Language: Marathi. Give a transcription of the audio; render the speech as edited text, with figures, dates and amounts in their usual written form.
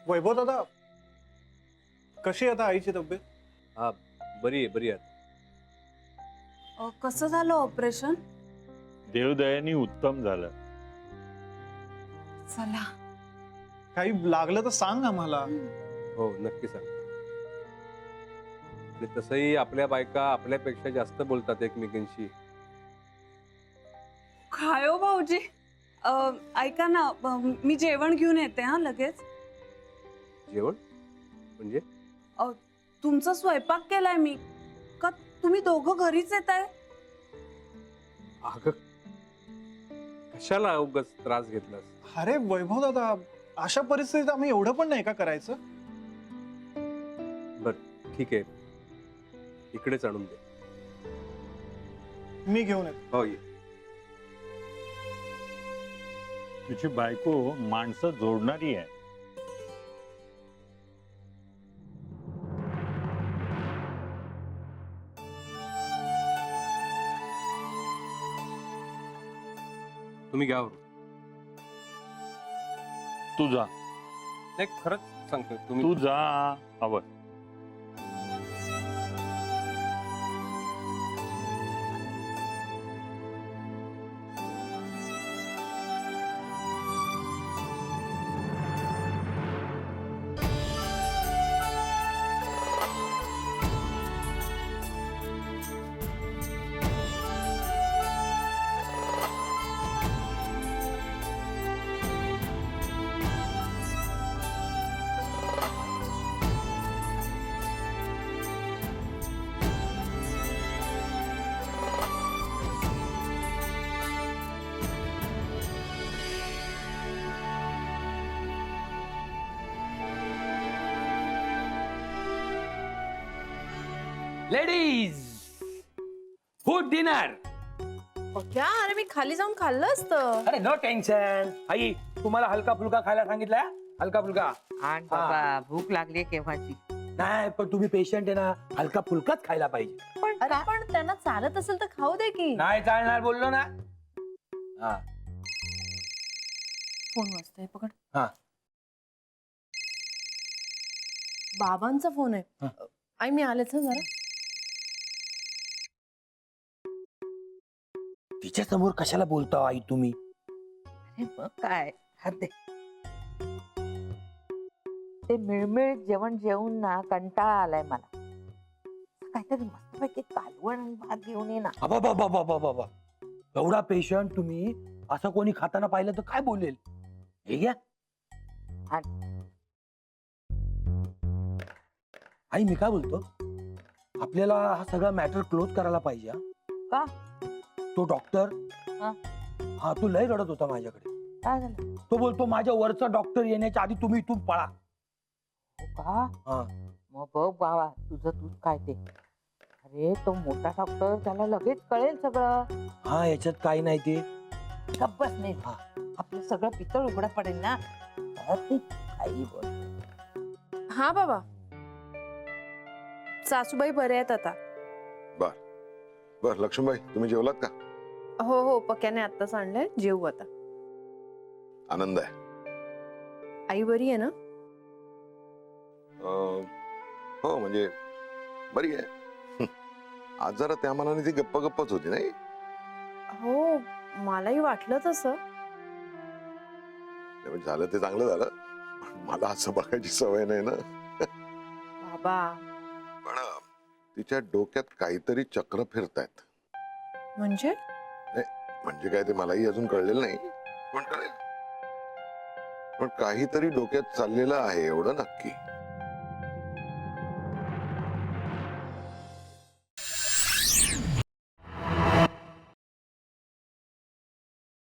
वैभव दादा, कशी आता आईची तब्येत? हा, बरी आहे. कसं झालं ऑपरेशन? देवदयाने उत्तम झालं. चला. काही लागलं तर सांग आम्हाला. हो, नक्की सांग. आणि तसंही आपल्या बायका आपल्यापेक्षा जास्त बोलतात एकमेकांशी. काय हो भाऊजी, ऐका ना, मी जेवण घेऊन येते हा लगेच. जेवण म्हणजे? तुमचा स्वयंपाक केलाय मी. का तुम्ही दोघं घरीच येताय? अगं, कशाला उगाच त्रास घेतलास? अरे वैभव दादा, अशा परिस्थितीत आम्ही एवढं पण नाही का करायचं? बर, ठीक आहे, इकडेच आणून दे. मी घेऊन येतो. हो, ये. तुझी बायको माणसं जोडणारी आहे. तुम्ही घ्या. तू जा, नाही, खरंच सांगतो तुम्ही. तू जा. हवं लेडीज, फूड डिनर. क्या? अरे मी खाली जाऊन खाल्लं असतं. अरे नो टेन्शन. आई, तुम्हाला हलका फुलका खायला सांगितलंय. हलका फुलका. आण बाबा, भूक लागली केव्हाची. नाही, पण तुम्ही पेशंट आहे ना, हलका फुलकाच खायला पाहिजे. अरे पण त्यांना चालत असेल तर खाऊ दे की. नाही चालणार बोललो ना. हा फोन वाजतोय, पकड. हा. बाबांचा फोन आहे. हा. आई मी आलेच हं जरा. तिच्या समोर कशाला बोलता आई तुम्ही? अरे मग काय, हात दे. ते मिळमिळ जेवण जेवून ना कंटाळा आलाय मला. काहीतरी मस्तपैकी कालवण आणि भात घेऊन ये ना. बाबा, एवढा पेशंट तुम्ही असं कोणी खाताना पाहिलं तर काय बोलेल? हे घ्या. आई मी काय बोलतो, आपल्याला हा सगळा मॅटर क्लोज करायला पाहिजे. हा? का? तो डॉक्टर, हा. हा, तो लय रडत होता माझ्याकडे. काय झालं? तो बोलतो माझ्या वरचा डॉक्टर येण्याच्या आधी तुम्ही इथून पळा. हो का? हा. मग बघ बाबा, तुझं तूच काय ते. अरे तो मोठा डॉक्टर, त्याला लगेच कळेल सगळं. हा, याच्यात काही नाही ते. गप्पच नाही. हा. आपलं सगळं पितळ उघडं पडेल ना. तर ते काही बोल. हा बाबा, सासूबाई बरे आहेत आता. बर लक्ष्मीबाई, तुम्ही जेवलात का? हो हो, पक्याने आत्ताच आणलंय, जेवू आता. आनंद आहे. आई बरी आहे ना? हो, म्हणजे बरी आहे. आज जरा त्या मनाने ती गप्पच होती नाही. हो, मलाही वाटलं तसं. त्यामुळे झालं ते चांगलं झालं. मला असं बघायची सवय नाही ना. बाबा, पण तिच्या डोक्यात काहीतरी चक्र फिरतायत. म्हणजे? म्हणजे काय ते मलाही अजून कळलेलं नाही, पण कळेल. पण काहीतरी डोक्यात चाललेलं आहे एवढं नक्की.